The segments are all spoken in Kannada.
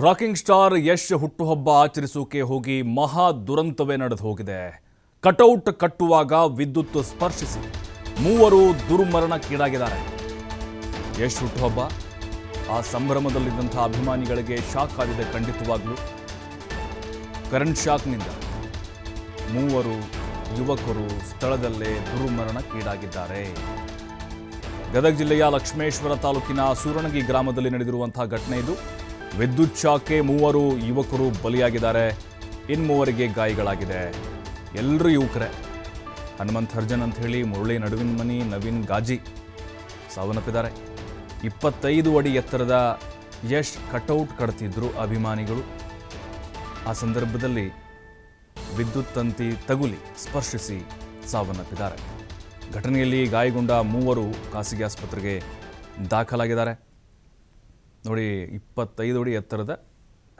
ರಾಕಿಂಗ್ ಸ್ಟಾರ್ ಯಶ್ ಹುಟ್ಟುಹಬ್ಬ ಆಚರಿಸೋಕೆ ಹೋಗಿ ಮಹಾ ದುರಂತವೇ ನಡೆದು ಹೋಗಿದೆ. ಕಟೌಟ್ ಕಟ್ಟುವಾಗ ವಿದ್ಯುತ್ ಸ್ಪರ್ಶಿಸಿ ಮೂವರು ದುರ್ಮರಣಕ್ಕೀಡಾಗಿದ್ದಾರೆ. ಯಶ್ ಹುಟ್ಟುಹಬ್ಬ ಆ ಸಂಭ್ರಮದಲ್ಲಿದ್ದಂತಹ ಅಭಿಮಾನಿಗಳಿಗೆ ಶಾಕ್ ಆಗಿದೆ. ಖಂಡಿತವಾಗ್ಲೂ ಕರೆಂಟ್ ಶಾಕ್ನಿಂದ ಮೂವರು ಯುವಕರು ಸ್ಥಳದಲ್ಲೇ ದುರ್ಮರಣಕ್ಕೀಡಾಗಿದ್ದಾರೆ. ಗದಗ ಜಿಲ್ಲೆಯ ಲಕ್ಷ್ಮೇಶ್ವರ ತಾಲೂಕಿನ ಸೂರಣಗಿ ಗ್ರಾಮದಲ್ಲಿ ನಡೆದಿರುವಂತಹ ಘಟನೆ ಇದು. ವಿದ್ಯುತ್ ಶಾಕ್ಗೆ ಮೂವರು ಯುವಕರು ಬಲಿಯಾಗಿದ್ದಾರೆ. ಇನ್ಮೂವರಿಗೆ ಗಾಯಗಳಾಗಿದೆ. ಎಲ್ಲರೂ ಯುವಕರೇ. ಹನುಮಂತ್ ಹರ್ಜನ್ ಅಂತ ಹೇಳಿ ಮುರಳಿ ನಡುವಿನ ಮನಿ ನವೀನ್ ಗಾಜಿ ಸಾವನ್ನಪ್ಪಿದ್ದಾರೆ. 25 ಅಡಿ ಎತ್ತರದ ಯಶ್ ಕಟೌಟ್ ಕಟ್ತಿದ್ರು ಅಭಿಮಾನಿಗಳು. ಆ ಸಂದರ್ಭದಲ್ಲಿ ವಿದ್ಯುತ್ ತಂತಿ ತಗುಲಿ ಸ್ಪರ್ಶಿಸಿ ಸಾವನ್ನಪ್ಪಿದ್ದಾರೆ. ಘಟನೆಯಲ್ಲಿ ಗಾಯಗೊಂಡ ಮೂವರು ಖಾಸಗಿ ಆಸ್ಪತ್ರೆಗೆ ದಾಖಲಾಗಿದ್ದಾರೆ. ನೋಡಿ, 25 ಅಡಿ ಎತ್ತರದ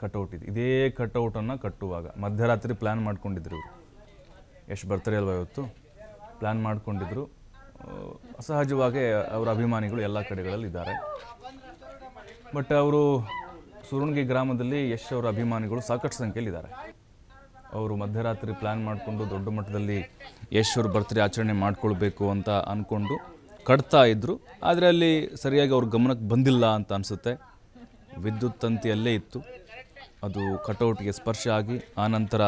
ಕಟೌಟ್ ಇದೆ. ಇದೇ ಕಟೌಟನ್ನು ಕಟ್ಟುವಾಗ ಮಧ್ಯರಾತ್ರಿ ಪ್ಲ್ಯಾನ್ ಮಾಡ್ಕೊಂಡಿದ್ರು ಇವರು. ಎಷ್ಟು ಬರ್ತಾರೆ ಅಲ್ವಾ ಇವತ್ತು, ಪ್ಲ್ಯಾನ್ ಮಾಡ್ಕೊಂಡಿದ್ರು. ಸಹಜವಾಗಿ ಅವರ ಅಭಿಮಾನಿಗಳು ಎಲ್ಲ ಕಡೆಗಳಲ್ಲಿ ಇದ್ದಾರೆ. ಬಟ್ ಅವರು ಸೂರಣಗಿ ಗ್ರಾಮದಲ್ಲಿ ಯಶ್ ಅವರ ಅಭಿಮಾನಿಗಳು ಸಾಕಷ್ಟು ಸಂಖ್ಯೆಯಲ್ಲಿದ್ದಾರೆ. ಅವರು ಮಧ್ಯರಾತ್ರಿ ಪ್ಲ್ಯಾನ್ ಮಾಡಿಕೊಂಡು ದೊಡ್ಡ ಮಟ್ಟದಲ್ಲಿ ಯಶ್ ಅವ್ರ ಬರ್ತ್ಡೇ ಆಚರಣೆ ಮಾಡ್ಕೊಳ್ಬೇಕು ಅಂತ ಅಂದ್ಕೊಂಡು ಕಟ್ತಾ ಇದ್ದರು. ಆದರೆ ಅಲ್ಲಿ ಸರಿಯಾಗಿ ಅವ್ರ ಗಮನಕ್ಕೆ ಬಂದಿಲ್ಲ ಅಂತ ಅನಿಸುತ್ತೆ. ವಿದ್ಯುತ್ ತಂತಿ ಅಲ್ಲೇ ಇತ್ತು, ಅದು ಕಟೌಟ್ಗೆ ಸ್ಪರ್ಶ ಆಗಿ ಆನಂತರ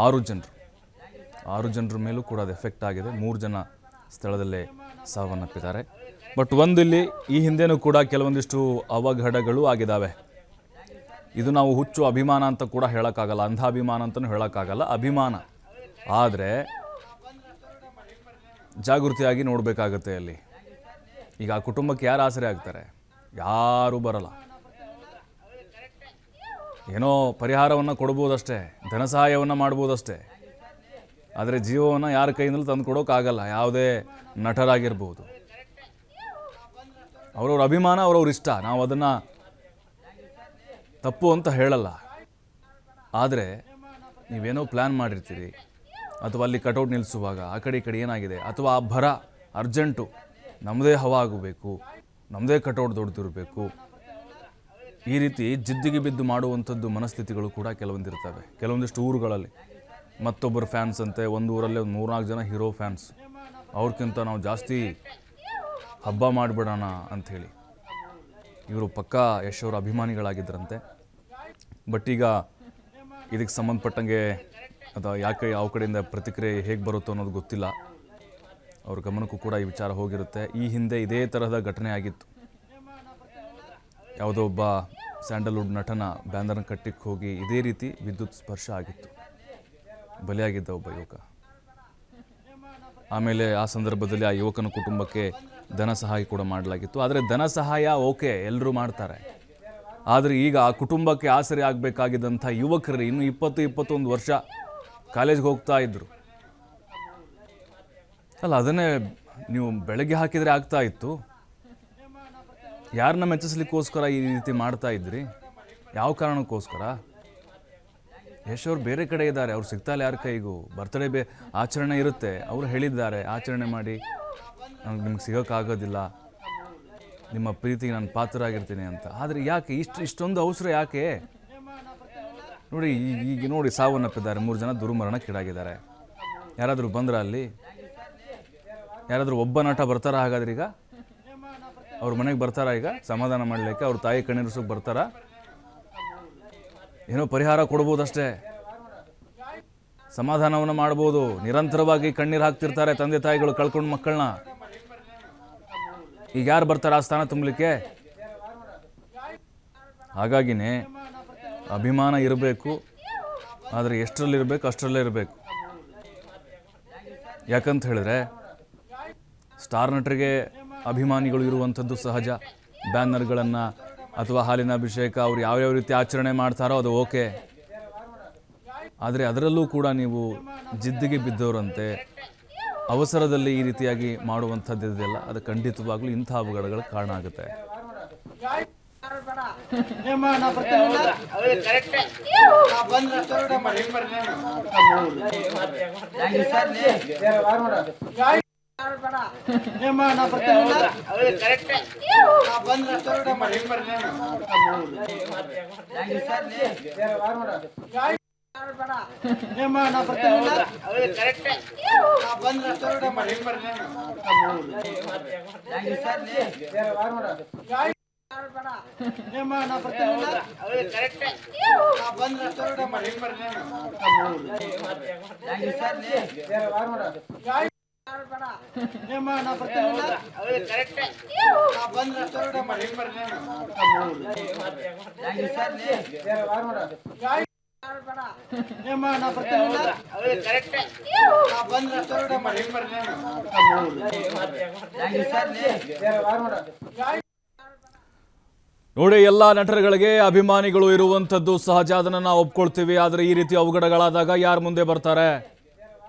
6 ಜನರ ಮೇಲೂ ಕೂಡ ಅದು ಎಫೆಕ್ಟ್ ಆಗಿದೆ. 3 ಜನ ಸ್ಥಳದಲ್ಲೇ ಸಾವನ್ನಪ್ಪಿದ್ದಾರೆ. ಬಟ್ ಒಂದಿಲ್ಲಿ ಈ ಹಿಂದೆನೂ ಕೂಡ ಕೆಲವೊಂದಿಷ್ಟು ಅವಘಡಗಳು ಆಗಿದ್ದಾವೆ. ಇದು ನಾವು ಹುಚ್ಚು ಅಭಿಮಾನ ಅಂತ ಕೂಡ ಹೇಳೋಕ್ಕಾಗಲ್ಲ, ಅಂಧ ಅಭಿಮಾನ ಅಂತಲೂ ಹೇಳೋಕ್ಕಾಗಲ್ಲ. ಅಭಿಮಾನ ಆದರೆ ಜಾಗೃತಿಯಾಗಿ ನೋಡಬೇಕಾಗತ್ತೆ. ಅಲ್ಲಿ ಈಗ ಆ ಕುಟುಂಬಕ್ಕೆ ಯಾರು ಆಸರೆ ಆಗ್ತಾರೆ? ಯಾರೂ ಬರಲ್ಲ. ಏನೋ ಪರಿಹಾರವನ್ನು ಕೊಡ್ಬೋದಷ್ಟೇ, ಧನ ಸಹಾಯವನ್ನು ಮಾಡ್ಬೋದಷ್ಟೇ. ಆದರೆ ಜೀವವನ್ನು ಯಾರ ಕೈಯಿಂದಲೂ ತಂದು ಕೊಡೋಕ್ಕಾಗಲ್ಲ. ಯಾವುದೇ ನಟರಾಗಿರ್ಬೋದು, ಅವ್ರವ್ರ ಅಭಿಮಾನ, ಅವ್ರವ್ರ ಇಷ್ಟ. ನಾವು ಅದನ್ನು ತಪ್ಪು ಅಂತ ಹೇಳಲ್ಲ. ಆದರೆ ನೀವೇನೋ ಪ್ಲ್ಯಾನ್ ಮಾಡಿರ್ತೀರಿ, ಅಥವಾ ಅಲ್ಲಿ ಕಟೌಟ್ ನಿಲ್ಲಿಸುವಾಗ ಆ ಕಡೆ ಈ ಕಡೆ ಏನಾಗಿದೆ, ಅಥವಾ ಆ ಭರ ಅರ್ಜೆಂಟು ನಮ್ಮದೇ ಹವಾ ಆಗಬೇಕು, ನಮ್ಮದೇ ಕಟೌಟ್ ದೊಡ್ಡದಿರಬೇಕು, ಈ ರೀತಿ ಜಿದ್ದಿಗೆ ಬಿದ್ದು ಮಾಡುವಂಥದ್ದು ಮನಸ್ಥಿತಿಗಳು ಕೂಡ ಕೆಲವೊಂದಿರ್ತವೆ. ಕೆಲವೊಂದಿಷ್ಟು ಊರುಗಳಲ್ಲಿ ಮತ್ತೊಬ್ಬರು ಫ್ಯಾನ್ಸ್ ಅಂತೆ, ಒಂದು ಊರಲ್ಲೇ ಒಂದು 3-4 ಜನ ಹೀರೋ ಫ್ಯಾನ್ಸ್, ಅವ್ರಿಗಿಂತ ನಾವು ಜಾಸ್ತಿ ಹಬ್ಬ ಮಾಡಿಬಿಡೋಣ ಅಂಥೇಳಿ. ಇವರು ಪಕ್ಕಾ ಯಶ್ ಅವರ ಅಭಿಮಾನಿಗಳಾಗಿದ್ದರಂತೆ. ಬಟ್ ಈಗ ಇದಕ್ಕೆ ಸಂಬಂಧಪಟ್ಟಂಗೆ ಅದು ಯಾಕೆ ಯಾವ ಕಡೆಯಿಂದ ಪ್ರತಿಕ್ರಿಯೆ ಹೇಗೆ ಬರುತ್ತೋ ಅನ್ನೋದು ಗೊತ್ತಿಲ್ಲ. ಅವ್ರ ಗಮನಕ್ಕೂ ಕೂಡ ಈ ವಿಚಾರ ಹೋಗಿರುತ್ತೆ. ಈ ಹಿಂದೆ ಇದೇ ತರಹದ ಘಟನೆ ಆಗಿತ್ತು. ಯಾವುದೋ ಒಬ್ಬ ಸ್ಯಾಂಡಲ್ವುಡ್ ನಟನ ಬ್ಯಾನರ್ನ ಕಟ್ಟಿಕ್ಕೆ ಹೋಗಿ ಇದೇ ರೀತಿ ವಿದ್ಯುತ್ ಸ್ಪರ್ಶ ಆಗಿತ್ತು. ಬಲಿಯಾಗಿದ್ದ ಒಬ್ಬ ಯುವಕ. ಆಮೇಲೆ ಆ ಸಂದರ್ಭದಲ್ಲಿ ಆ ಯುವಕನ ಕುಟುಂಬಕ್ಕೆ ಧನ ಸಹಾಯ ಕೂಡ ಮಾಡಲಾಗಿತ್ತು. ಆದರೆ ಧನ ಸಹಾಯ ಓಕೆ, ಎಲ್ಲರೂ ಮಾಡ್ತಾರೆ. ಆದರೆ ಈಗ ಆ ಕುಟುಂಬಕ್ಕೆ ಆಸರೆ ಆಗಬೇಕಾಗಿದ್ದಂಥ ಯುವಕರು ಇನ್ನು 20-21 ವರ್ಷ ಕಾಲೇಜ್ಗೆ ಹೋಗ್ತಾ ಇದ್ರು ಅಲ್ಲ, ಅದನ್ನೇ ನೀವು ಬೆಳಗ್ಗೆ ಹಾಕಿದರೆ ಆಗ್ತಾ ಇತ್ತು. ಯಾರನ್ನ ಮೆಚ್ಚಿಸ್ಲಿಕ್ಕೋಸ್ಕರ ಈ ರೀತಿ ಮಾಡ್ತಾ ಇದ್ರಿ? ಯಾವ ಕಾರಣಕ್ಕೋಸ್ಕರ? ಯಶ್ ಅವ್ರು ಬೇರೆ ಕಡೆ ಇದ್ದಾರೆ, ಅವ್ರು ಸಿಗ್ತಾ ಇಲ್ಲ ಯಾರ ಕೈಗೂ. ಬರ್ತ್ಡೇ ಆಚರಣೆ ಇರುತ್ತೆ, ಅವರು ಹೇಳಿದ್ದಾರೆ ಆಚರಣೆ ಮಾಡಿ, ನಿಮ್ಗೆ ಸಿಗೋಕ್ಕಾಗೋದಿಲ್ಲ, ನಿಮ್ಮ ಪ್ರೀತಿಗೆ ನಾನು ಪಾತ್ರರಾಗಿರ್ತೀನಿ ಅಂತ. ಆದರೆ ಯಾಕೆ ಇಷ್ಟೊಂದು ಅವಸರ ಯಾಕೆ? ನೋಡಿ, ಈಗ ನೋಡಿ ಸಾವನ್ನಪ್ಪಿದ್ದಾರೆ. 3 ಜನ ದುರ್ಮರಣಕ್ಕೀಡಾಗಿದ್ದಾರೆ. ಯಾರಾದರೂ ಬಂದ್ರ ಅಲ್ಲಿ? ಯಾರಾದರೂ ಒಬ್ಬ ನಟ ಬರ್ತಾರಾ? ಹಾಗಾದ್ರೆ ಈಗ ಅವ್ರ ಮನೆಗೆ ಬರ್ತಾರಾ? ಈಗ ಸಮಾಧಾನ ಮಾಡಲಿಕ್ಕೆ ಅವ್ರ ತಾಯಿ ಕಣ್ಣೀರಿಸೋಕೆ ಬರ್ತಾರಾ? ಏನೋ ಪರಿಹಾರ ಕೊಡ್ಬೋದಷ್ಟೇ, ಸಮಾಧಾನವನ್ನು ಮಾಡ್ಬೋದು. ನಿರಂತರವಾಗಿ ಕಣ್ಣೀರು ಹಾಕ್ತಿರ್ತಾರೆ ತಂದೆ ತಾಯಿಗಳು ಕಳ್ಕೊಂಡು ಮಕ್ಕಳನ್ನ. ಈಗ ಯಾರು ಬರ್ತಾರೆ ಆ ಸ್ಥಾನ ತುಂಬಲಿಕ್ಕೆ? ಹಾಗಾಗಿನೇ ಅಭಿಮಾನ ಇರಬೇಕು, ಆದರೆ ಎಷ್ಟರಲ್ಲಿರಬೇಕು ಅಷ್ಟರಲ್ಲೇ ಇರಬೇಕು. ಯಾಕಂತ ಹೇಳಿದ್ರೆ ಸ್ಟಾರ್ ನಟರಿಗೆ ಅಭಿಮಾನಿಗಳು ಇರುವಂಥದ್ದು ಸಹಜ. ಬ್ಯಾನರ್ಗಳನ್ನು ಅಥವಾ ಹಾಲಿನ ಅಭಿಷೇಕ ಅವ್ರು ಯಾವ್ಯಾವ ರೀತಿ ಆಚರಣೆ ಮಾಡ್ತಾರೋ ಅದು ಓಕೆ. ಆದರೆ ಅದರಲ್ಲೂ ಕೂಡ ನೀವು ಜಿದ್ದಿಗೆ ಬಿದ್ದವರಂತೆ ಅವಸರದಲ್ಲಿ ಈ ರೀತಿಯಾಗಿ ಮಾಡುವಂಥದ್ದಿದೆಯಲ್ಲ, ಅದು ಖಂಡಿತವಾಗ್ಲೂ ಇಂಥ ಅವಘಡಗಳ ಕಾರಣ ಆಗುತ್ತೆ. ನೋಡಿ, ಎಲ್ಲ ನಟರುಗಳಿಗೆ ಅಭಿಮಾನಿಗಳು ಇರುವಂಥದ್ದು ಸಹಜ, ಅದನ್ನ ನಾವು ಒಪ್ಕೊಳ್ತೀವಿ. ಆದರೆ ಈ ರೀತಿ ಅವಘಡಗಳಾದಾಗ ಯಾರು ಮುಂದೆ ಬರ್ತಾರೆ?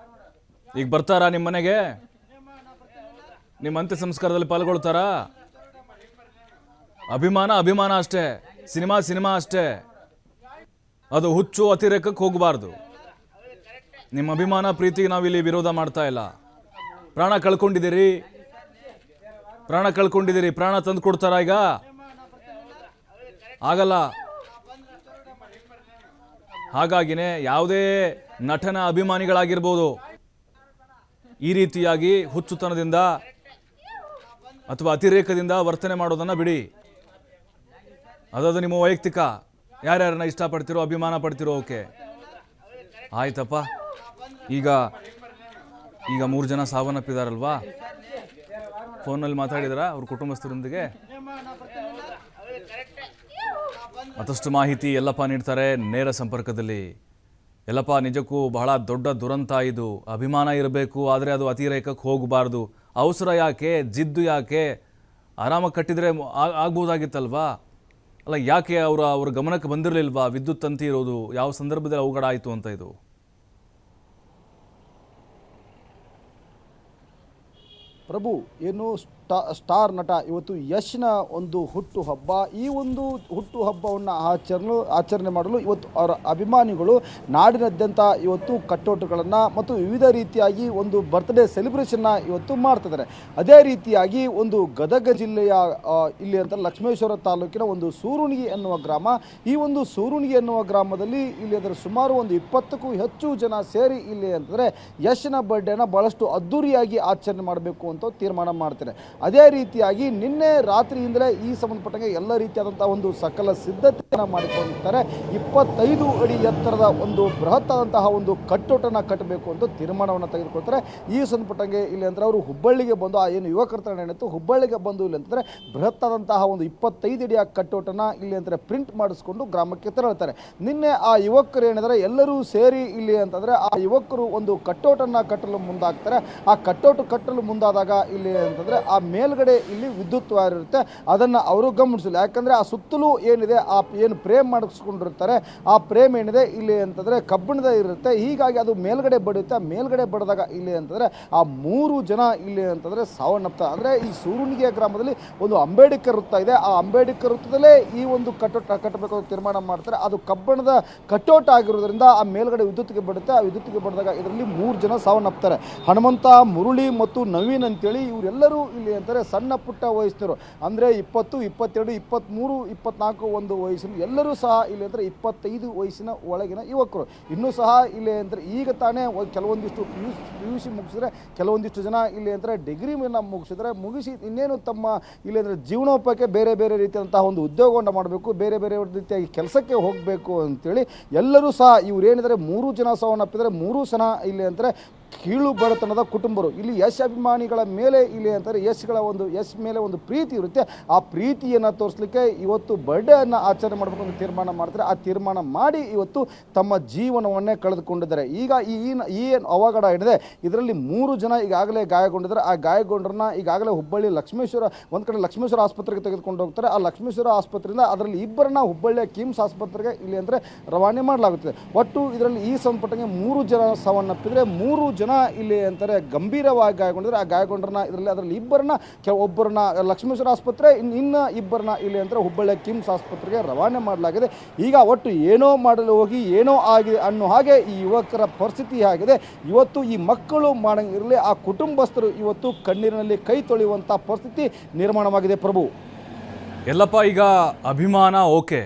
ಈಗ ಬರ್ತಾರಾ ನಿಮ್ಮ ಮನೆಗೆ? ನಿಮ್ಮ ಅಂತ್ಯ ಸಂಸ್ಕಾರದಲ್ಲಿ ಪಾಲ್ಗೊಳ್ತಾರಾ? ಅಭಿಮಾನ ಅಷ್ಟೇ, ಸಿನಿಮಾ ಅಷ್ಟೇ. ಅದು ಹುಚ್ಚು ಅತಿರೇಕಕ್ಕೆ ಹೋಗಬಾರ್ದು. ನಿಮ್ಮ ಅಭಿಮಾನ ಪ್ರೀತಿಗೆ ನಾವಿಲ್ಲಿ ವಿರೋಧ ಮಾಡ್ತಾ ಇಲ್ಲ. ಪ್ರಾಣ ಕಳ್ಕೊಂಡಿದ್ದೀರಿ, ಪ್ರಾಣ ತಂದು ಕೊಡ್ತಾರ? ಈಗ ಆಗಲ್ಲ. ಹಾಗಾಗಿನೇ ಯಾವುದೇ ನಟನ ಅಭಿಮಾನಿಗಳಾಗಿರ್ಬೋದು ಈ ರೀತಿಯಾಗಿ ಹುಚ್ಚುತನದಿಂದ ಅಥವಾ ಅತಿರೇಕದಿಂದ ವರ್ತನೆ ಮಾಡೋದನ್ನ ಬಿಡಿ. ಅದದು ನಿಮ್ಮ ವೈಯಕ್ತಿಕ. ಯಾರ್ಯಾರನ್ನ ಇಷ್ಟಪಡ್ತಿರೋ, ಅಭಿಮಾನ ಪಡ್ತಿರೋ, ಓಕೆ ಆಯ್ತಪ್ಪ. ಈಗ 3 ಜನ ಸಾವನ್ನಪ್ಪಿದಾರಲ್ವಾ? ಫೋನಲ್ಲಿ ಮಾತಾಡಿದ್ರ ಅವ್ರ ಕುಟುಂಬಸ್ಥರೊಂದಿಗೆ? ಮತ್ತಷ್ಟು ಮಾಹಿತಿ ಯಲ್ಲಪ್ಪ ನೀಡ್ತಾರೆ ನೇರ ಸಂಪರ್ಕದಲ್ಲಿ. ಯಲ್ಲಪ್ಪ, ನಿಜಕ್ಕೂ ಬಹಳ ದೊಡ್ಡ ದುರಂತ ಇದು. ಅಭಿಮಾನ ಇರಬೇಕು, ಆದರೆ ಅದು ಅತಿರೇಕಕ್ಕೆ ಹೋಗಬಾರ್ದು. ಅವಸರ ಯಾಕೆ, ಜಿದ್ದು ಯಾಕೆ? ಆರಾಮಾಗಿ ಕಟ್ಟಿದರೆ ಆಗ್ಬೋದಾಗಿತ್ತಲ್ವಾ? ಅಲ್ಲ, ಯಾಕೆ ಅವ್ರ ಗಮನಕ್ಕೆ ಬಂದಿರಲಿಲ್ವಾ ವಿದ್ಯುತ್ ತಂತಿ ಇರೋದು? ಯಾವ ಸಂದರ್ಭದಲ್ಲಿ ಅವಘಡ ಆಯಿತು ಅಂತ ಇದು? ಪ್ರಭು, ಏನು ಸ್ಟಾರ್ ನಟ ಇವತ್ತು ಯಶ್ನ ಒಂದು ಹುಟ್ಟುಹಬ್ಬ. ಈ ಒಂದು ಹುಟ್ಟುಹಬ್ಬವನ್ನು ಆಚರಣೆ ಮಾಡಲು ಇವತ್ತು ಅವರ ಅಭಿಮಾನಿಗಳು ನಾಡಿನಾದ್ಯಂತ ಇವತ್ತು ಕಟ್ಟೋಟುಗಳನ್ನು ಮತ್ತು ವಿವಿಧ ರೀತಿಯಾಗಿ ಒಂದು ಬರ್ತ್ಡೇ ಸೆಲೆಬ್ರೇಷನ್ನ ಇವತ್ತು ಮಾಡ್ತಿದ್ದಾರೆ. ಅದೇ ರೀತಿಯಾಗಿ ಒಂದು ಗದಗ ಜಿಲ್ಲೆಯ ಇಲ್ಲಿ ಅಂತ ಲಕ್ಷ್ಮೇಶ್ವರ ತಾಲೂಕಿನ ಒಂದು ಸೂರುಣಿಗೆ ಎನ್ನುವ ಗ್ರಾಮ. ಈ ಒಂದು ಸೂರುಣಿಗೆ ಎನ್ನುವ ಗ್ರಾಮದಲ್ಲಿ ಇಲ್ಲಿ ಅದರ ಸುಮಾರು ಒಂದು 20ಕ್ಕೂ ಹೆಚ್ಚು ಜನ ಸೇರಿ ಇಲ್ಲಿ ಅಂತಂದರೆ ಯಶ್ನ ಬರ್ಡೇನ ಭಾಳಷ್ಟು ಅದ್ದೂರಿಯಾಗಿ ಆಚರಣೆ ಮಾಡಬೇಕು ಅಂತ ತೀರ್ಮಾನ ಮಾಡ್ತಾರೆ. ಅದೇ ರೀತಿಯಾಗಿ ನಿನ್ನೆ ರಾತ್ರಿಯಿಂದಲೇ ಈ ಸಂಬಂಧಪಟ್ಟಂಗೆ ಎಲ್ಲ ರೀತಿಯಾದಂತಹ ಒಂದು ಸಕಲ ಸಿದ್ಧತೆಯನ್ನು ಮಾಡಿಕೊಂಡಿರ್ತಾರೆ. 25 ಅಡಿ ಎತ್ತರದ ಒಂದು ಬೃಹತ್ತಾದಂತಹ ಒಂದು ಕಟ್ಟೋಟನ ಕಟ್ಟಬೇಕು ಅಂತ ತೀರ್ಮಾನವನ್ನು ತೆಗೆದುಕೊಳ್ತಾರೆ. ಈ ಸಂಬಂಧಪಟ್ಟಂಗೆ ಇಲ್ಲಿ ಅಂದರೆ ಅವರು ಹುಬ್ಬಳ್ಳಿಗೆ ಬಂದು ಏನು ಯುವಕರ ತಂಡ ಏನಿತ್ತು ಹುಬ್ಬಳ್ಳಿಗೆ ಬಂದು ಇಲ್ಲಿ ಅಂತಂದರೆ ಬೃಹತ್ತಾದಂತಹ ಒಂದು 25 ಅಡಿಯ ಕಟ್ಟೋಟನ ಇಲ್ಲಿ ಅಂದರೆ ಪ್ರಿಂಟ್ ಮಾಡಿಸ್ಕೊಂಡು ಗ್ರಾಮಕ್ಕೆ ತೆರಳುತ್ತಾರೆ. ನಿನ್ನೆ ಆ ಯುವಕರು ಏನಿದ್ದಾರೆ ಎಲ್ಲರೂ ಸೇರಿ ಇಲ್ಲಿ ಅಂತಂದರೆ ಆ ಯುವಕರು ಒಂದು ಕಟ್ಟೋಟನ್ನು ಕಟ್ಟಲು ಮುಂದಾಗ್ತಾರೆ. ಆ ಕಟ್ಟೋಟ ಕಟ್ಟಲು ಮುಂದಾದಾಗ ಇಲ್ಲಿ ಅಂತಂದರೆ ಆ ಮೇಲ್ಗಡೆ ಇಲ್ಲಿ ವಿದ್ಯುತ್ ವೈರ್ ಇರುತ್ತೆ, ಅದನ್ನು ಅವರು ಗಮನಿಸಲ್ಲ. ಯಾಕಂದರೆ ಆ ಸುತ್ತಲೂ ಏನಿದೆ ಆ ಏನು ಫ್ರೇಮ್ ಮಾಡಿಸ್ಕೊಂಡಿರ್ತಾರೆ ಆ ಫ್ರೇಮ್ ಏನಿದೆ ಇಲ್ಲಿ ಅಂತಂದರೆ ಕಬ್ಬಿಣದ ಇರುತ್ತೆ. ಹೀಗಾಗಿ ಅದು ಮೇಲ್ಗಡೆ ಬಡಿಯುತ್ತೆ. ಆ ಮೇಲ್ಗಡೆ ಬಡಿದಾಗ ಇಲ್ಲಿ ಅಂತಂದರೆ ಆ 3 ಜನ ಇಲ್ಲಿ ಅಂತಂದರೆ ಸಾವನ್ನಪ್ತಾರೆ. ಅಂದರೆ ಈ ಸೂರುಣಿಗೆ ಗ್ರಾಮದಲ್ಲಿ ಒಂದು ಅಂಬೇಡ್ಕರ್ ವೃತ್ತ ಇದೆ. ಆ ಅಂಬೇಡ್ಕರ್ ವೃತ್ತದಲ್ಲೇ ಈ ಒಂದು ಕಟ್ಟೋಟ ಕಟ್ಟಬೇಕು ಅಂತ ತೀರ್ಮಾನ ಮಾಡ್ತಾರೆ. ಅದು ಕಬ್ಬಿಣದ ಕಟ್ಟೋಟ ಆಗಿರೋದ್ರಿಂದ ಆ ಮೇಲ್ಗಡೆ ವಿದ್ಯುತ್ಗೆ ಬಡುತ್ತೆ. ಆ ವಿದ್ಯುತ್ಗೆ ಬಡಿದಾಗ ಇದರಲ್ಲಿ 3 ಜನ ಸಾವನ್ನಪ್ತಾರೆ. ಹನುಮಂತ, ಮುರುಳಿ ಮತ್ತು ನವೀನ್ ಅಂತೇಳಿ ಇವರೆಲ್ಲರೂ ಇಲ್ಲಿ ಅಂತಾರೆ ಸಣ್ಣ ಪುಟ್ಟ ವಯಸ್ಸಿನರು. ಅಂದರೆ 20, 22, 23, 24 ಒಂದು ವಯಸ್ಸಿನ ಎಲ್ಲರೂ ಸಹ ಇಲ್ಲಿ ಅಂದರೆ 25 ವಯಸ್ಸಿನ ಒಳಗಿನ ಯುವಕರು. ಇನ್ನೂ ಸಹ ಇಲ್ಲಿ ಅಂದರೆ ಈಗ ತಾನೇ ಕೆಲವೊಂದಿಷ್ಟು PUC ಮುಗಿಸಿದ್ರೆ, ಕೆಲವೊಂದಿಷ್ಟು ಜನ ಇಲ್ಲಿ ಅಂದರೆ ಡಿಗ್ರಿನ ಮುಗಿಸಿ ಇನ್ನೇನು ತಮ್ಮ ಇಲ್ಲಿ ಅಂದರೆ ಜೀವನೋಪಾಯಕ್ಕೆ ಬೇರೆ ಬೇರೆ ರೀತಿಯಾದಂತಹ ಒಂದು ಉದ್ಯೋಗವನ್ನು ಮಾಡಬೇಕು, ಬೇರೆ ಬೇರೆ ರೀತಿಯಾಗಿ ಕೆಲಸಕ್ಕೆ ಹೋಗಬೇಕು ಅಂತೇಳಿ ಎಲ್ಲರೂ ಸಹ ಇವರೇನಿದ್ದಾರೆ 3 ಜನ ಸಾವನ್ನಪ್ಪಿದರೆ 3 ಜನ ಇಲ್ಲಿ ಅಂದರೆ ಕೀಳು ಬಡತನದ ಕುಟುಂಬರು. ಇಲ್ಲಿ ಯಶ್ ಅಭಿಮಾನಿಗಳ ಮೇಲೆ ಇಲ್ಲಿ ಅಂತಾರೆ ಯಶ್ ಮೇಲೆ ಒಂದು ಪ್ರೀತಿ ಇರುತ್ತೆ. ಆ ಪ್ರೀತಿಯನ್ನು ತೋರಿಸಲಿಕ್ಕೆ ಇವತ್ತು ಬರ್ಡೇಯನ್ನು ಆಚರಣೆ ಮಾಡಬೇಕು ಅಂತ ತೀರ್ಮಾನ ಮಾಡ್ತಾರೆ. ಆ ತೀರ್ಮಾನ ಮಾಡಿ ಇವತ್ತು ತಮ್ಮ ಜೀವನವನ್ನೇ ಕಳೆದುಕೊಂಡಿದ್ದಾರೆ. ಈಗ ಈ ಏನು ಅವಘಡ ಏನಿದೆ ಇದರಲ್ಲಿ 3 ಜನ ಈಗಾಗಲೇ ಗಾಯಗೊಂಡಿದ್ದಾರೆ. ಆ ಗಾಯಗೊಂಡ್ರನ್ನ ಈಗಾಗಲೇ ಹುಬ್ಬಳ್ಳಿ ಲಕ್ಷ್ಮೇಶ್ವರ ಒಂದು ಕಡೆ ಲಕ್ಷ್ಮೇಶ್ವರ ಆಸ್ಪತ್ರೆಗೆ ತೆಗೆದುಕೊಂಡು ಹೋಗ್ತಾರೆ. ಆ ಲಕ್ಷ್ಮೇಶ್ವರ ಆಸ್ಪತ್ರೆಯಿಂದ ಅದರಲ್ಲಿ 2ರನ್ನ ಹುಬ್ಬಳ್ಳಿಯ ಕಿಮ್ಸ್ ಆಸ್ಪತ್ರೆಗೆ ಇಲ್ಲಿ ಅಂದರೆ ರವಾನೆ ಮಾಡಲಾಗುತ್ತದೆ. ಒಟ್ಟು ಇದರಲ್ಲಿ ಈ ಸಂಪಟ್ಟಿಗೆ 3 ಜನ ಸಾವನ್ನಪ್ಪಿದರೆ 3 ಜನ ಜನ ಇಲ್ಲಿ ಅಂತಾರೆ ಗಂಭೀರವಾಗಿ ಗಾಯಗೊಂಡಿದ್ದಾರೆ. ಆ ಗಾಯಗೊಂಡ್ರನ್ನ ಅದರಲ್ಲಿ ಇಬ್ಬರನ್ನ ಒಬ್ಬರನ್ನ ಲಕ್ಷ್ಮೇಶ್ವರ ಆಸ್ಪತ್ರೆ, ಇನ್ನು ಇಬ್ಬರನ್ನ ಇಲ್ಲಿ ಅಂದರೆ ಹುಬ್ಬಳ್ಳಿಯ ಕಿಮ್ಸ್ ಆಸ್ಪತ್ರೆಗೆ ರವಾನೆ ಮಾಡಲಾಗಿದೆ. ಈಗ ಒಟ್ಟು ಏನೋ ಮಾಡಲು ಹೋಗಿ ಏನೋ ಆಗಿದೆ ಅನ್ನೋ ಹಾಗೆ ಈ ಯುವಕರ ಪರಿಸ್ಥಿತಿ ಆಗಿದೆ. ಇವತ್ತು ಈ ಮಕ್ಕಳು ಮಾಡಂಗಿರಲಿ, ಆ ಕುಟುಂಬಸ್ಥರು ಇವತ್ತು ಕಣ್ಣೀರಿನಲ್ಲಿ ಕೈ ತೊಳೆಯುವಂಥ ಪರಿಸ್ಥಿತಿ ನಿರ್ಮಾಣವಾಗಿದೆ. ಪ್ರಭು ಎಲ್ಲಪ್ಪ, ಈಗ ಅಭಿಮಾನ ಓಕೆ,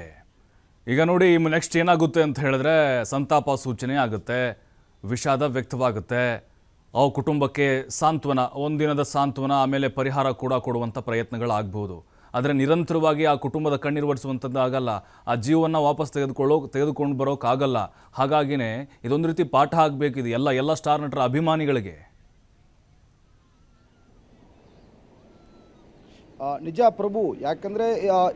ಈಗ ನೋಡಿ ನೆಕ್ಸ್ಟ್ ಏನಾಗುತ್ತೆ ಅಂತ ಹೇಳಿದ್ರೆ ಸಂತಾಪ ಸೂಚನೆ ಆಗುತ್ತೆ, ವಿಷಾದ ವ್ಯಕ್ತವಾಗುತ್ತೆ, ಅವು ಕುಟುಂಬಕ್ಕೆ ಸಾಂತ್ವನ, ಒಂದಿನದ ಸಾಂತ್ವನ, ಆಮೇಲೆ ಪರಿಹಾರ ಕೂಡ ಕೊಡುವಂಥ ಪ್ರಯತ್ನಗಳಾಗ್ಬೋದು. ಆದರೆ ನಿರಂತರವಾಗಿ ಆ ಕುಟುಂಬದ ಕಣ್ಣೀರು ಒರೆಸುವಂಥದ್ದು ಆಗಲ್ಲ, ಆ ಜೀವವನ್ನು ವಾಪಸ್ ತೆಗೆದುಕೊಂಡು ಬರೋಕ್ಕಾಗಲ್ಲ. ಹಾಗಾಗಿನೇ ಇದೊಂದು ರೀತಿ ಪಾಠ ಆಗಬೇಕಿದೆ ಎಲ್ಲ ಸ್ಟಾರ್ ನಟರ ಅಭಿಮಾನಿಗಳಿಗೆ. ನಿಜ ಪ್ರಭು, ಯಾಕಂದರೆ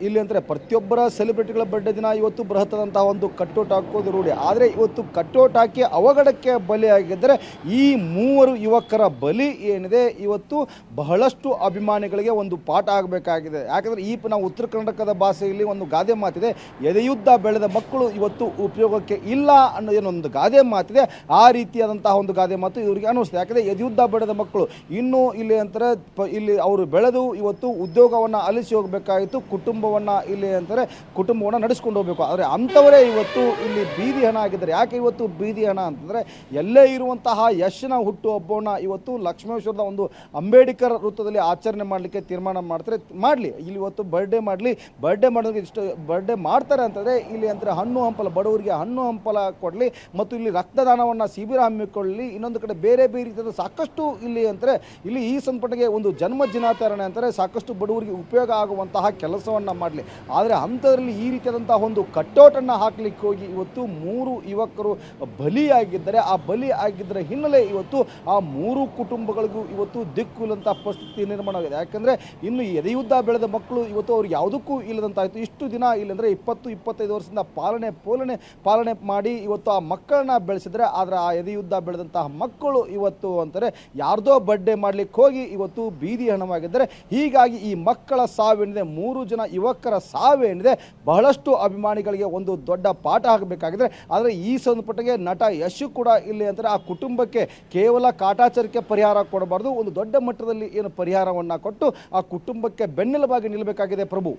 ಇಲ್ಲಿ ಅಂದರೆ ಪ್ರತಿಯೊಬ್ಬರ ಸೆಲೆಬ್ರಿಟಿಗಳ ಬರ್ಡೇ ದಿನ ಇವತ್ತು ಬೃಹತ್ತಾದಂತಹ ಒಂದು ಕಟ್ಟೋಟ್ ಹಾಕೋದು ರೂಢಿ. ಆದರೆ ಇವತ್ತು ಕಟ್ಟೋಟ್ ಹಾಕಿ ಅವಘಡಕ್ಕೆ ಬಲಿಯಾಗಿದ್ದರೆ ಈ ಮೂವರು ಯುವಕರ ಬಲಿ ಏನಿದೆ ಇವತ್ತು ಬಹಳಷ್ಟು ಅಭಿಮಾನಿಗಳಿಗೆ ಒಂದು ಪಾಠ ಆಗಬೇಕಾಗಿದೆ. ಯಾಕಂದರೆ ನಾವು ಉತ್ತರ ಕರ್ನಾಟಕದ ಭಾಷೆಯಲ್ಲಿ ಒಂದು ಗಾದೆ ಮಾತಿದೆ, ಎದೆಯುದ್ದ ಬೆಳೆದ ಮಕ್ಕಳು ಇವತ್ತು ಉಪಯೋಗಕ್ಕೆ ಇಲ್ಲ ಅನ್ನೋದೇನೊಂದು ಗಾದೆ ಮಾತಿದೆ. ಆ ರೀತಿಯಾದಂತಹ ಒಂದು ಗಾದೆ ಮಾತು ಇವರಿಗೆ ಅನ್ನಿಸ್ತದೆ. ಯಾಕಂದರೆ ಎದೆಯುದ್ದ ಬೆಳೆದ ಮಕ್ಕಳು ಇನ್ನೂ ಇಲ್ಲಿ ಅಂತಾರೆ ಇಲ್ಲಿ ಅವರು ಬೆಳೆದು ಇವತ್ತು ಉದ್ಯೋಗವನ್ನು ಅಲಿಸಿ ಹೋಗಬೇಕಾಗಿತ್ತು, ಕುಟುಂಬವನ್ನು ಇಲ್ಲಿ ಅಂತಾರೆ ಕುಟುಂಬವನ್ನು ನಡೆಸ್ಕೊಂಡು ಹೋಗಬೇಕು. ಆದರೆ ಅಂಥವರೇ ಇವತ್ತು ಇಲ್ಲಿ ಬೀದಿ ಹಣ ಆಗಿದ್ದಾರೆ. ಯಾಕೆ ಇವತ್ತು ಬೀದಿ ಹಣ ಅಂತಂದರೆ ಎಲ್ಲೇ ಇರುವಂತಹ ಯಶ್ನ ಹುಟ್ಟುಹಬ್ಬವನ್ನು ಇವತ್ತು ಲಕ್ಷ್ಮೇಶ್ವರದ ಒಂದು ಅಂಬೇಡ್ಕರ್ ವೃತ್ತದಲ್ಲಿ ಆಚರಣೆ ಮಾಡಲಿಕ್ಕೆ ತೀರ್ಮಾನ ಮಾಡ್ತಾರೆ. ಮಾಡಲಿ, ಇಲ್ಲಿ ಇವತ್ತು ಬರ್ಡೇ ಮಾಡಿದ್ರೆ ಇಷ್ಟು ಬರ್ಡೇ ಮಾಡ್ತಾರೆ ಅಂತಂದರೆ ಇಲ್ಲಿ ಅಂತಾರೆ ಹಣ್ಣು ಹಂಪಲ, ಬಡವರಿಗೆ ಹಣ್ಣು ಹಂಪಲ ಕೊಡಲಿ, ಮತ್ತು ಇಲ್ಲಿ ರಕ್ತದಾನವನ್ನು ಶಿಬಿರ ಹಮ್ಮಿಕೊಳ್ಳಲಿ, ಇನ್ನೊಂದು ಕಡೆ ಬೇರೆ ರೀತಿಯಾದ ಸಾಕಷ್ಟು ಇಲ್ಲಿ ಅಂತಾರೆ ಇಲ್ಲಿ ಈ ಸಂಪಟ್ಟಿಗೆ ಒಂದು ಜನ್ಮ ದಿನಾಚರಣೆ ಅಂತಾರೆ ಸಾಕಷ್ಟು ಬಡವರಿಗೆ ಉಪಯೋಗ ಆಗುವಂತಹ ಕೆಲಸವನ್ನು ಮಾಡಲಿ. ಆದರೆ ಅಂಥದ್ರಲ್ಲಿ ಈ ರೀತಿಯಾದಂತಹ ಒಂದು ಕಟ್ಟೋಟನ್ನು ಹಾಕಲಿಕ್ಕೆ ಹೋಗಿ ಇವತ್ತು ಮೂರು ಯುವಕರು ಬಲಿಯಾಗಿದ್ದಾರೆ. ಆ ಬಲಿ ಆಗಿದ್ದರ ಹಿನ್ನೆಲೆ ಇವತ್ತು ಆ ಮೂರು ಕುಟುಂಬಗಳಿಗೂ ಇವತ್ತು ದಿಕ್ಕು ಇಲ್ಲಂಥ ಪರಿಸ್ಥಿತಿ ನಿರ್ಮಾಣವಾಗಿದೆ. ಯಾಕಂದರೆ ಇನ್ನು ಎದೆಯುದ್ದ ಬೆಳೆದ ಮಕ್ಕಳು ಇವತ್ತು ಅವ್ರಿಗೆ ಯಾವುದಕ್ಕೂ ಇಲ್ಲದಂತಾಯಿತು. ಇಷ್ಟು ದಿನ ಇಲ್ಲಂದರೆ 20-25 ವರ್ಷದಿಂದ ಪಾಲನೆ ಮಾಡಿ ಇವತ್ತು ಆ ಮಕ್ಕಳನ್ನ ಬೆಳೆಸಿದ್ರೆ, ಆದರೆ ಆ ಎದೆಯುದ್ದ ಬೆಳೆದಂತಹ ಮಕ್ಕಳು ಇವತ್ತು ಅಂತಾರೆ ಯಾರ್ದೋ ಬರ್ಡೇ ಮಾಡಲಿಕ್ಕೆ ಹೋಗಿ ಇವತ್ತು ಬೀದಿ ಹಣವಾಗಿದ್ದಾರೆ. ಹೀಗಾಗಿ ಈ ಮಕ್ಕಳ ಸಾವೇನಿದೆ, 3 ಜನ ಯುವಕರ ಸಾವೇನಿದೆ ಬಹಳಷ್ಟು ಅಭಿಮಾನಿಗಳಿಗೆ ಒಂದು ದೊಡ್ಡ ಪಾಠ ಆಗಬೇಕಾಗಿದೆ. ಆದರೆ ಈ ಸಂದರ್ಭಕ್ಕೆ ನಟ ಯಶ್ ಕೂಡ ಇಲ್ಲಿ ಅಂತಾರೆ ಆ ಕುಟುಂಬಕ್ಕೆ ಕೇವಲ ಕಾಟಾಚಾರಕ್ಕೆ ಪರಿಹಾರ ಕೊಡಬಾರ್ದು, ಒಂದು ದೊಡ್ಡ ಮಟ್ಟದಲ್ಲಿ ಏನು ಪರಿಹಾರವನ್ನು ಕೊಟ್ಟು ಆ ಕುಟುಂಬಕ್ಕೆ ಬೆನ್ನೆಲುಬಾಗಿ ನಿಲ್ಲಬೇಕಾಗಿದೆ. ಪ್ರಭು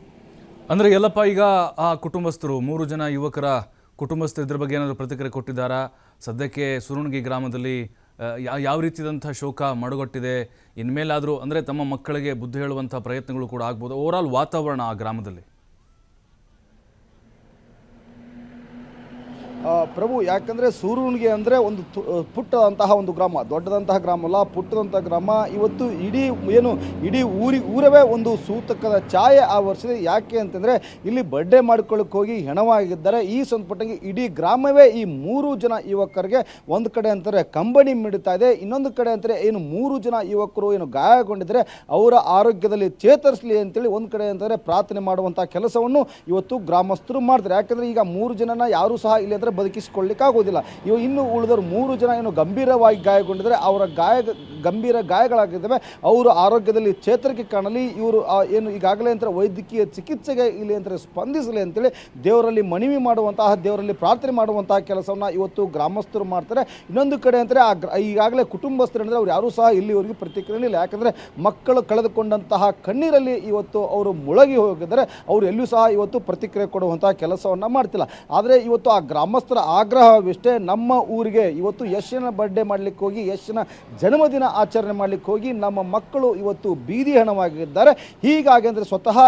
ಅಂದರೆ ಎಲ್ಲಪ್ಪ, ಈಗ ಆ ಕುಟುಂಬಸ್ಥರು 3 ಜನ ಯುವಕರ ಕುಟುಂಬಸ್ಥರು ಇದ್ರ ಬಗ್ಗೆ ಏನಾದರೂ ಪ್ರತಿಕ್ರಿಯೆ ಕೊಟ್ಟಿದ್ದಾರಾ? ಸದ್ಯಕ್ಕೆ ಸುರುಣಗಿ ಗ್ರಾಮದಲ್ಲಿ ಯಾವ ರೀತಿಯಾದಂಥ ಶೋಕ ಮಡುಗಟ್ಟಿದೆ? ಇನ್ಮೇಲಾದರೂ ಅಂದರೆ ತಮ್ಮ ಮಕ್ಕಳಿಗೆ ಬುದ್ಧಿ ಹೇಳುವಂಥ ಪ್ರಯತ್ನಗಳು ಕೂಡ ಆಗ್ಬೋದು. ಓವರಾಲ್ ವಾತಾವರಣ ಆ ಗ್ರಾಮದಲ್ಲಿ ಪ್ರಭು, ಯಾಕಂದರೆ ಸೂರೂಣಿಗೆ ಅಂದರೆ ಒಂದು ಪುಟ್ಟದಂತಹ ಒಂದು ಗ್ರಾಮ, ದೊಡ್ಡದಂತಹ ಗ್ರಾಮ ಅಲ್ಲ, ಪುಟ್ಟದಂತಹ ಗ್ರಾಮ. ಇವತ್ತು ಇಡೀ ಊರವೇ ಒಂದು ಸೂತಕದ ಛಾಯೆ ಆವರಿಸಿದೆ. ಯಾಕೆ ಅಂತಂದರೆ ಇಲ್ಲಿ ಬರ್ಡೇ ಮಾಡ್ಕೊಳ್ಳೋಕೆ ಹೋಗಿ ಹೆಣವಾಗಿದ್ದಾರೆ. ಈ ಸಂದರ್ಭಕ್ಕೆ ಇಡೀ ಗ್ರಾಮವೇ ಈ 3 ಜನ ಯುವಕರಿಗೆ ಒಂದು ಕಡೆ ಅಂತಾರೆ ಕಂಬನಿ ಮಿಡ್ತಾ ಇದೆ, ಇನ್ನೊಂದು ಕಡೆ ಅಂತಾರೆ ಏನು 3 ಜನ ಯುವಕರು ಏನು ಗಾಯಗೊಂಡಿದ್ದಾರೆ ಅವರ ಆರೋಗ್ಯದಲ್ಲಿ ಚೇತರಿಸಲಿ ಅಂತೇಳಿ ಒಂದು ಕಡೆ ಅಂತಾರೆ ಪ್ರಾರ್ಥನೆ ಮಾಡುವಂಥ ಕೆಲಸವನ್ನು ಇವತ್ತು ಗ್ರಾಮಸ್ಥರು ಮಾಡ್ತಾರೆ. ಯಾಕಂದರೆ ಈಗ 3 ಜನನ ಯಾರೂ ಸಹ ಇಲ್ಲಿ ಅಂದರೆ ಬದುಕಿಸಿಕೊಳ್ಳಿಕ್ಕೆ ಆಗೋದಿಲ್ಲ. ಇನ್ನು ಉಳಿದವರು 3 ಜನ ಏನು ಗಂಭೀರವಾಗಿ ಗಾಯಗೊಂಡಿದ್ದಾರೆ, ಅವರ ಗಂಭೀರ ಗಾಯಗಳಾಗಿದ್ದಾವೆ, ಅವರು ಆರೋಗ್ಯದಲ್ಲಿ ಚೇತರಿಕೆ ಕಾಣಲಿ, ಇವರು ಏನು ಈಗಾಗಲೇ ಅಂತ ವೈದ್ಯಕೀಯ ಚಿಕಿತ್ಸೆಗೆ ಇಲ್ಲಿ ಅಂದರೆ ಸ್ಪಂದಿಸಲಿ ಅಂತೇಳಿ ದೇವರಲ್ಲಿ ಮನವಿ ಮಾಡುವಂತಹ, ದೇವರಲ್ಲಿ ಪ್ರಾರ್ಥನೆ ಮಾಡುವಂತಹ ಕೆಲಸವನ್ನು ಇವತ್ತು ಗ್ರಾಮಸ್ಥರು ಮಾಡ್ತಾರೆ. ಇನ್ನೊಂದು ಕಡೆ ಅಂದರೆ ಈಗಾಗಲೇ ಕುಟುಂಬಸ್ಥರು ಅಂದರೆ ಅವ್ರು ಯಾರೂ ಸಹ ಇಲ್ಲಿವರೆಗೂ ಪ್ರತಿಕ್ರಿಯೆ ಇಲ್ಲ. ಯಾಕಂದರೆ ಮಕ್ಕಳು ಕಳೆದುಕೊಂಡಂತಹ ಕಣ್ಣೀರಲ್ಲಿ ಇವತ್ತು ಅವರು ಮುಳುಗಿ ಹೋಗಿದ್ದಾರೆ. ಅವರು ಎಲ್ಲೂ ಸಹ ಇವತ್ತು ಪ್ರತಿಕ್ರಿಯೆ ಕೊಡುವಂತಹ ಕೆಲಸವನ್ನು ಮಾಡ್ತಿಲ್ಲ. ಆದರೆ ಇವತ್ತು ಆ ಗ್ರಾಮಸ್ಥರ ಆಗ್ರಹವಿಷ್ಟೇ, ನಮ್ಮ ಊರಿಗೆ ಇವತ್ತು ಯಶ್ನ ಬರ್ಡೇ ಮಾಡಲಿಕ್ಕೆ ಹೋಗಿ ಯಶ್ನ ಜನ್ಮದಿನ ಆಚರಣೆ ಮಾಡಲಿಕ್ಕೆ ಹೋಗಿ ನಮ್ಮ ಮಕ್ಕಳು ಇವತ್ತು ಬೀದಿ ಹಣವಾಗಿದ್ದಾರೆ. ಹೀಗಾಗಿ ಅಂದರೆ ಸ್ವತಃ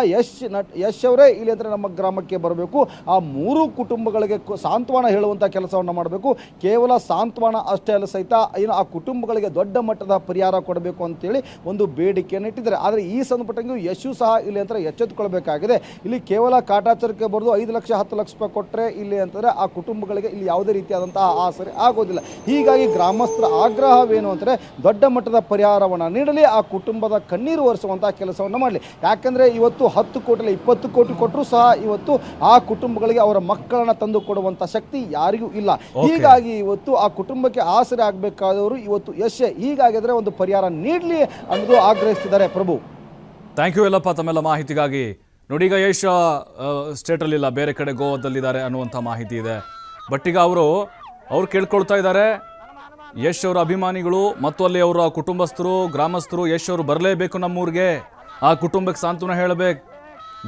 ಯಶ್ ಅವರೇ ಇಲ್ಲಿ ಅಂದರೆ ನಮ್ಮ ಗ್ರಾಮಕ್ಕೆ ಬರಬೇಕು, ಆ 3 ಕುಟುಂಬಗಳಿಗೆ ಸಾಂತ್ವನ ಹೇಳುವಂಥ ಕೆಲಸವನ್ನು ಮಾಡಬೇಕು. ಕೇವಲ ಸಾಂತ್ವನ ಅಷ್ಟೇ ಅಲ್ಲ ಸಹಿತ ಏನು ಆ ಕುಟುಂಬಗಳಿಗೆ ದೊಡ್ಡ ಮಟ್ಟದ ಪರಿಹಾರ ಕೊಡಬೇಕು ಅಂತೇಳಿ ಒಂದು ಬೇಡಿಕೆಯನ್ನು ಇಟ್ಟಿದ್ದಾರೆ. ಆದರೆ ಈ ಸಂದರ್ಭದಲ್ಲಿ ಯಶು ಸಹ ಇಲ್ಲಿ ಅಂತ ಎಚ್ಚೆತ್ತುಕೊಳ್ಬೇಕಾಗಿದೆ. ಇಲ್ಲಿ ಕೇವಲ ಕಾಟಾಚಾರಕ್ಕೆ ಬರೆದು 5 ಲಕ್ಷ 10 ಲಕ್ಷ ರೂಪಾಯಿ ಕೊಟ್ಟರೆ ಇಲ್ಲಿ ಅಂತಂದರೆ ಆ ಕುಟುಂಬಗಳಿಗೆ ಇಲ್ಲಿ ಯಾವುದೇ ರೀತಿಯಾದಂತಹ ಆಸರೆ ಆಗೋದಿಲ್ಲ. ಹೀಗಾಗಿ ಗ್ರಾಮಸ್ಥರ ಆಗ್ರಹವೇನು ಅಂದರೆ ದೊಡ್ಡ ಮಟ್ಟದ ಪರಿಹಾರವನ್ನು ನೀಡಲಿ, ಆ ಕುಟುಂಬದ ಕಣ್ಣೀರು ಒರೆಸುವಂತಹ ಕೆಲಸವನ್ನು ಮಾಡಲಿ. ಯಾಕಂದರೆ ಇವತ್ತು 10 ಕೋಟಿ 20 ಕೋಟಿ ಕೊಟ್ಟರೂ ಸಹ ಇವತ್ತು ಆ ಕುಟುಂಬಗಳಿಗೆ ಅವರ ಮಕ್ಕಳನ್ನು ತಂದು ಕೊಡುವಂಥ ಶಕ್ತಿ ಯಾರಿಗೂ ಇಲ್ಲ. ಹೀಗಾಗಿ ಇವತ್ತು ಆ ಕುಟುಂಬಕ್ಕೆ ಆಸರೆ ಆಗಬೇಕಾದವರು ಇವತ್ತು ಯಶ್. ಹೀಗಾಗಿ ಅಂದರೆ ಒಂದು ಪರಿಹಾರ ನೀಡಲಿ ಅನ್ನೋದು ಆಗ್ರಹಿಸ್ತಿದ್ದಾರೆ. ಪ್ರಭು ಥ್ಯಾಂಕ್ ಯು ಎಲ್ಲಪ್ಪ ತಮ್ಮೆಲ್ಲ ಮಾಹಿತಿಗಾಗಿ. ನೋಡಿ, ಈಗ ಯಶ್ ಸ್ಟೇಟಲ್ಲಿಲ್ಲ, ಬೇರೆ ಕಡೆ ಗೋವಾದಲ್ಲಿದ್ದಾರೆ ಅನ್ನುವಂಥ ಮಾಹಿತಿ ಇದೆ. ಬಟ್ ಈಗ ಅವರು ಕೇಳ್ಕೊಳ್ತಾ ಇದ್ದಾರೆ, ಯಶ್ ಅವರ ಅಭಿಮಾನಿಗಳು ಮತ್ತು ಅಲ್ಲಿ ಅವರ ಕುಟುಂಬಸ್ಥರು ಗ್ರಾಮಸ್ಥರು ಯಶ್ ಅವರು ಬರಲೇಬೇಕು ನಮ್ಮೂರಿಗೆ, ಆ ಕುಟುಂಬಕ್ಕೆ ಸಾಂತ್ವನ ಹೇಳಬೇಕು,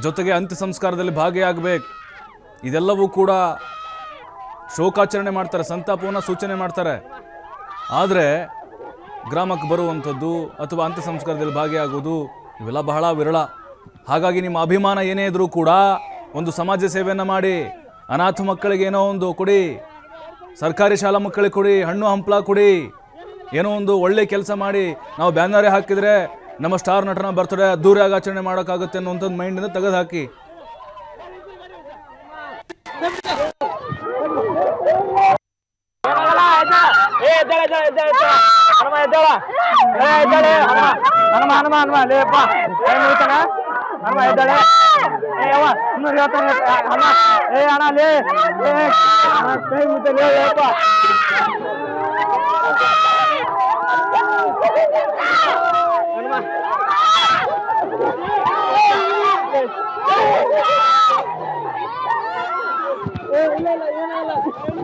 ಜೊತೆಗೆ ಅಂತ್ಯ ಸಂಸ್ಕಾರದಲ್ಲಿ ಭಾಗಿಯಾಗಬೇಕು, ಇದೆಲ್ಲವೂ ಕೂಡ ಶೋಕಾಚರಣೆ ಮಾಡ್ತಾರೆ, ಸಂತಾಪವನ್ನು ಸೂಚನೆ ಮಾಡ್ತಾರೆ. ಆದರೆ ಗ್ರಾಮಕ್ಕೆ ಬರುವಂಥದ್ದು ಅಥವಾ ಅಂತ್ಯ ಸಂಸ್ಕಾರದಲ್ಲಿ ಭಾಗಿಯಾಗೋದು ಇವೆಲ್ಲ ಬಹಳ ವಿರಳ. ಹಾಗಾಗಿ ನಿಮ್ಮ ಅಭಿಮಾನ ಏನೇ ಇದ್ರೂ ಕೂಡ ಒಂದು ಸಮಾಜ ಸೇವೆಯನ್ನು ಮಾಡಿ, ಅನಾಥ ಮಕ್ಕಳಿಗೆ ಏನೋ ಒಂದು ಕೊಡಿ, ಸರ್ಕಾರಿ ಶಾಲಾ ಮಕ್ಕಳಿಗೆ ಕೊಡಿ, ಹಣ್ಣು ಹಂಪಲ ಕೊಡಿ, ಏನೋ ಒಂದು ಒಳ್ಳೆ ಕೆಲಸ ಮಾಡಿ. ನಾವು ಬ್ಯಾನರೇ ಹಾಕಿದರೆ ನಮ್ಮ ಸ್ಟಾರ್ ನಟನ ಬರ್ತಡೇ ಅದ್ದೂರಿಯಾಗಿ ಆಚರಣೆ ಮಾಡೋಕ್ಕಾಗುತ್ತೆ ಅನ್ನೋಂಥದ್ದು ಮೈಂಡಿಂದ ತೆಗೆದು ಹಾಕಿ.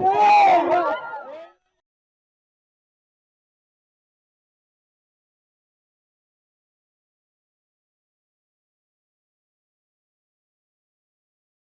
ಇಲ್ಲ